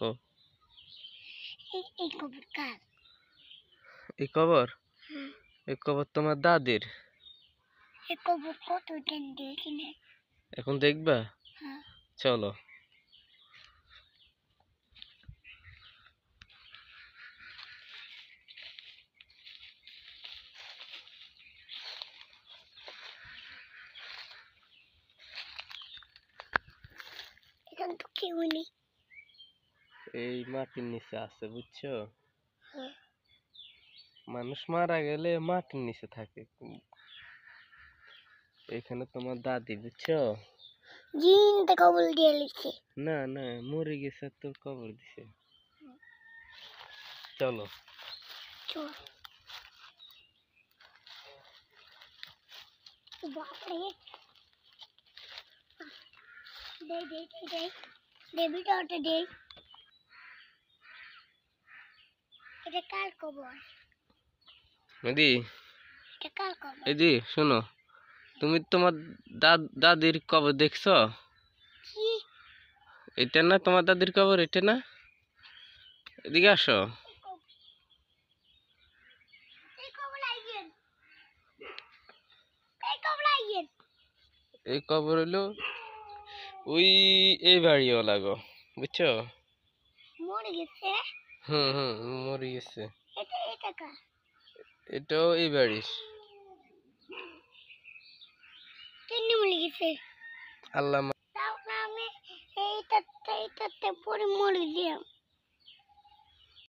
কও এই কবর কার? এই কবর এই কবর তোমার দাদির। এই কবর কতদিন দেখি না। এখন দেখবা? হ্যাঁ। চলো। এখানে তো কেউ নেই। এই মাটির নিচে আছে বুঝছো? হ্যাঁ। মানুষ মারা গেলে মাটির নিচে থাকে। এখানে তোমার দাদি বুঝছো? জিনতে কবর দিয়ে লিখছে। না না মরে গেছে তো কবর দিছে। চলো। চল। বাপরে। দে ভিডিওটা দে। এটা কার কবর? এদি এটা কার কবর? এদি শোনো, তুমি তোমার দাদির কবর দেখছো? কি? এটা না তোমার দাদির কবর? এটা না? এদিকে আসো। এই কবর হইলো ওই এই বাড়িওয়ালা গো বুঝছো? মরে গেছে? হুম মরে গেছে। এটা কার? এটাও এই বাড়ির। কেন মরে গেছে? আল্লাহ তাও না আমি এইটাতে পরে মরে গেলাম।